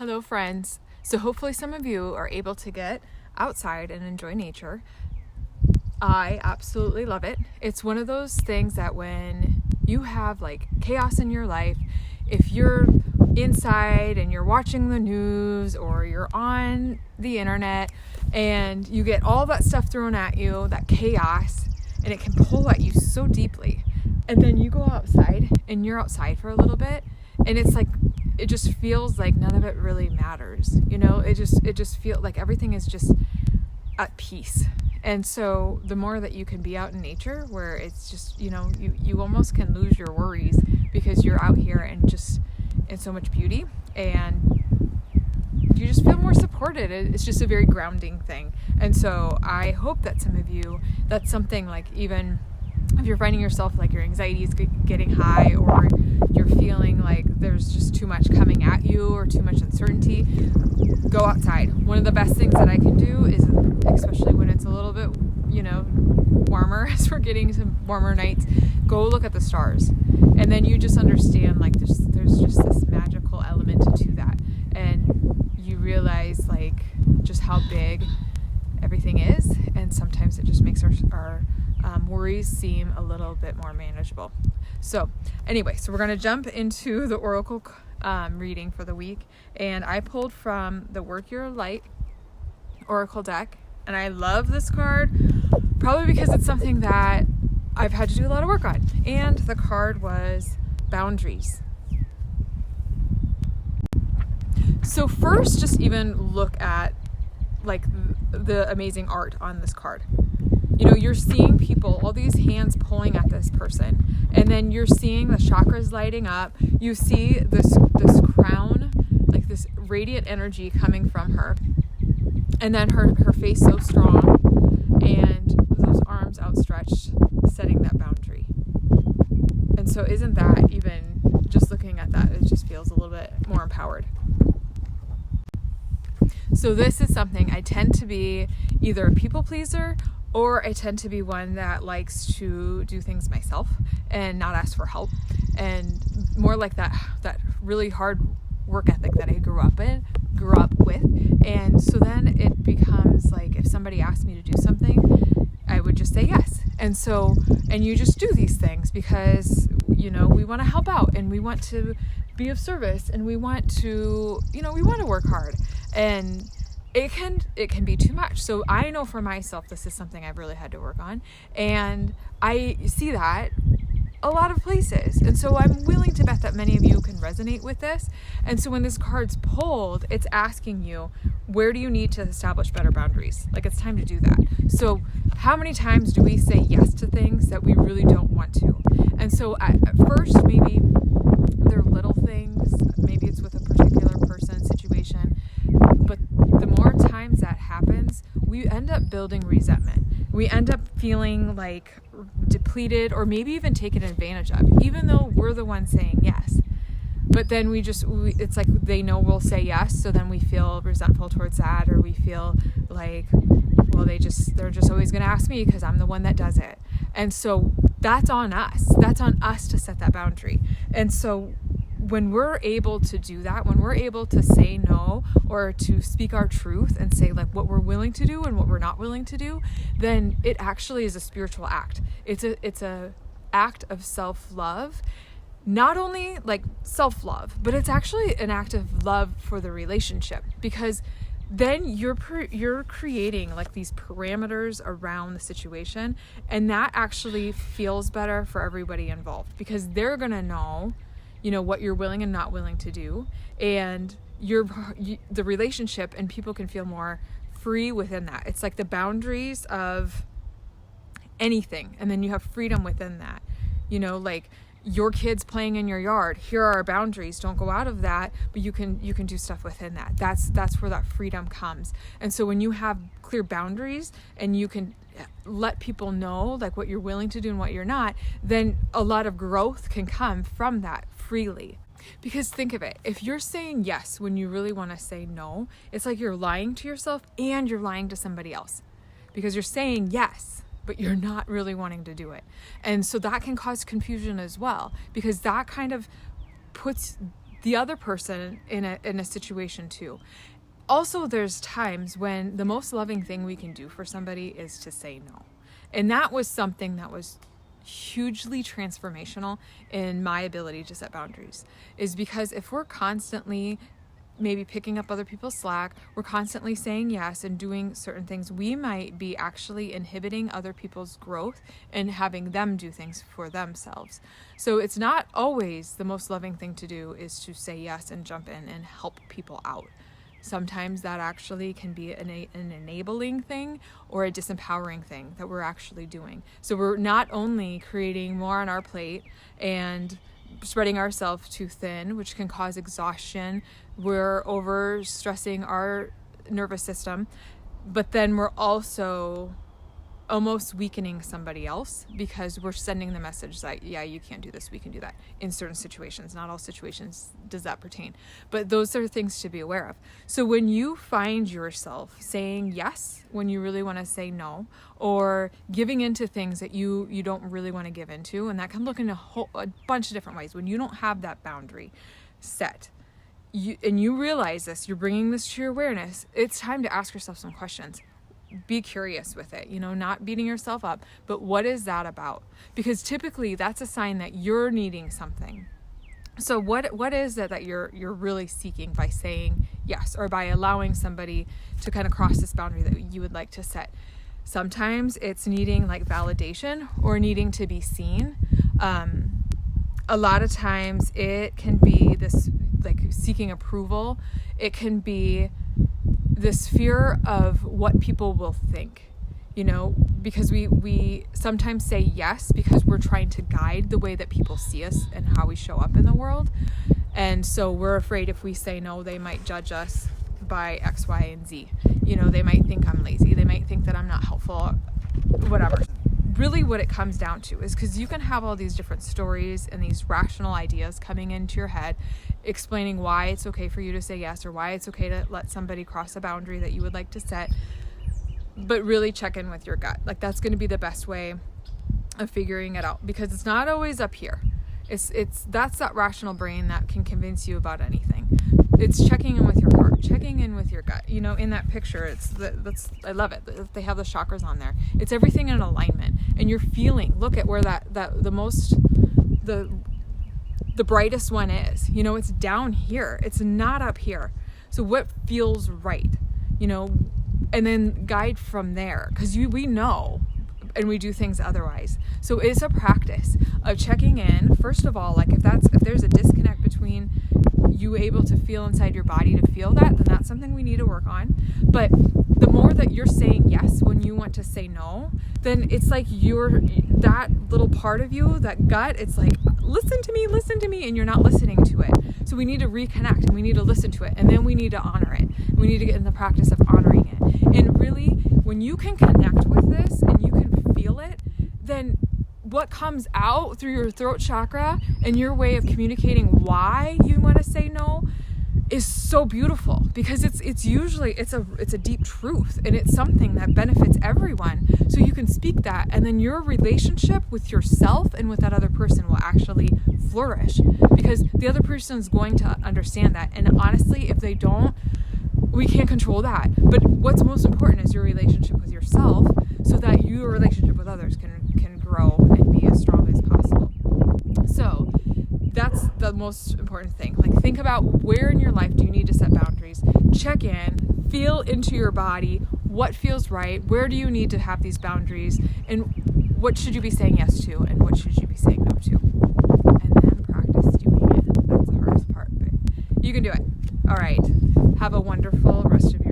Hello, friends. So hopefully some of you are able to get outside and enjoy nature. I absolutely love it. It's one of those things that when you have like chaos in your life, if you're inside and you're watching the news or you're on the internet and you get all that stuff thrown at you, that chaos, and it can pull at you so deeply. And then you go outside and you're outside for a little bit and it's like, it just feels like none of it really matters. You know, it just feels like everything is just at peace. And so the more that you can be out in nature where it's just, you know, you almost can lose your worries because you're out here and just in so much beauty and you just feel more supported. It's just a very grounding thing. And so I hope that some of you, that's something like, even if you're finding yourself like your anxiety is getting high or you're feeling like there's just too much coming at you or too much uncertainty, go outside. One of the best things that I can do is, especially when it's a little bit, you know, warmer, as we're getting some warmer nights, go look at the stars. And then you just understand like there's just this magical element to that. And you realize like just how big everything is. And sometimes it just makes our worries seem a little bit more manageable. So anyway, so we're going to jump into the Oracle reading for the week. And I pulled from the Work Your Light Oracle deck. And I love this card, probably because it's something that I've had to do a lot of work on. And the card was boundaries. So first, just even look at like the amazing art on this card. You know, you're seeing people, all these hands pulling at this person, and then you're seeing the chakras lighting up. You see this crown, like this radiant energy coming from her, and then her face so strong, and those arms outstretched, setting that boundary. And so isn't that, even just looking at that, it just feels a little bit more empowered. So this is something I tend to be either a people pleaser or I tend to be one that likes to do things myself and not ask for help, and more like that really hard work ethic that I grew up with. And so then it becomes like if somebody asked me to do something, I would just say yes. And you just do these things because, you know, we want to help out and we want to be of service and we want to, you know, we want to work hard. And it can be too much. So I know for myself, this is something I've really had to work on. And I see that a lot of places. And so I'm willing to bet that many of you can resonate with this. And so when this card's pulled, it's asking you, where do you need to establish better boundaries? Like, it's time to do that. So how many times do we say yes to things that we really don't want to? And so at first, maybe they're little things. Maybe it's with a particular person, situation. But the more times that happens, we end up building resentment. We end up feeling like depleted or maybe even taken advantage of, even though we're the ones saying yes. But then it's like they know we'll say yes, so then we feel resentful towards that, or we feel like, well, they're just always going to ask me because I'm the one that does it. And so that's on us. That's on us to set that boundary. And so when we're able to do that, when we're able to say no or to speak our truth and say like what we're willing to do and what we're not willing to do, then it actually is a spiritual act. It's a act of self-love, not only like self-love, but it's actually an act of love for the relationship, because then you're creating like these parameters around the situation, and that actually feels better for everybody involved because they're gonna know, you know, what you're willing and not willing to do, and the relationship and people can feel more free within that. It's like the boundaries of anything, and then you have freedom within that. You know, like your kids playing in your yard, here are our boundaries, don't go out of that, but you can do stuff within that. That's where that freedom comes. And so when you have clear boundaries and you can let people know like what you're willing to do and what you're not, then a lot of growth can come from that freely. Because think of it, if you're saying yes when you really want to say no, it's like you're lying to yourself and you're lying to somebody else, because you're saying yes but you're not really wanting to do it. And so that can cause confusion as well, because that kind of puts the other person in a situation too. Also, there's times when the most loving thing we can do for somebody is to say no. And that was something that was hugely transformational in my ability to set boundaries, is because if we're constantly maybe picking up other people's slack, we're constantly saying yes and doing certain things, we might be actually inhibiting other people's growth and having them do things for themselves. So it's not always the most loving thing to do is to say yes and jump in and help people out. Sometimes that actually can be an enabling thing or a disempowering thing that we're actually doing. So we're not only creating more on our plate and spreading ourselves too thin, which can cause exhaustion, we're overstressing our nervous system, but then we're also almost weakening somebody else because we're sending the message that, yeah, you can't do this, we can do that in certain situations. Not all situations does that pertain, but those are things to be aware of. So when you find yourself saying yes when you really want to say no, or giving into things that you don't really want to give into, and that can look in a bunch of different ways. When you don't have that boundary set, and you realize this, you're bringing this to your awareness, it's time to ask yourself some questions. Be curious with it, not beating yourself up, but what is that about? Because typically that's a sign that you're needing something. So what is it that you're really seeking by saying yes, or by allowing somebody to kind of cross this boundary that you would like to set? Sometimes it's needing like validation or needing to be seen. A lot of times it can be this like seeking approval. It can be this fear of what people will think, because we sometimes say yes because we're trying to guide the way that people see us and how we show up in the world. And so we're afraid if we say no, they might judge us by X, Y, and Z. They might think I'm lazy. They might think that I'm not helpful, whatever. Really what it comes down to is because you can have all these different stories and these rational ideas coming into your head explaining why it's okay for you to say yes or why it's okay to let somebody cross a boundary that you would like to set, but really check in with your gut. Like that's going to be the best way of figuring it out, because it's not always up here. That's that rational brain that can convince you about anything. It's checking in with your heart, checking in with your gut. In that picture, I love it. They have the chakras on there. It's everything in alignment, and you're feeling. Look at where the brightest one is. It's down here. It's not up here. So what feels right? And then guide from there, because we know. And we do things otherwise. So it's a practice of checking in. First of all, like if there's a disconnect between you able to feel inside your body to feel that, then that's something we need to work on. But the more that you're saying yes when you want to say no, then it's like that little part of you, that gut, it's like, listen to me, and you're not listening to it. So we need to reconnect and we need to listen to it, and then we need to honor it. We need to get in the practice of honoring it. And really, when you can connect with this and you can feel it, then what comes out through your throat chakra and your way of communicating why you want to say no is so beautiful, because it's usually it's a deep truth, and it's something that benefits everyone. So you can speak that, and then your relationship with yourself and with that other person will actually flourish, because the other person is going to understand that. And honestly, if they don't, we can't control that. But what's most important is your relationship with yourself, so that your relationship with others can grow and be as strong as possible. So that's the most important thing. Like, think about where in your life do you need to set boundaries. Check in, feel into your body, what feels right, where do you need to have these boundaries, and what should you be saying yes to, and what should you be saying no to. And then practice doing it. That's the hardest part, but you can do it. All right. Have a wonderful rest of your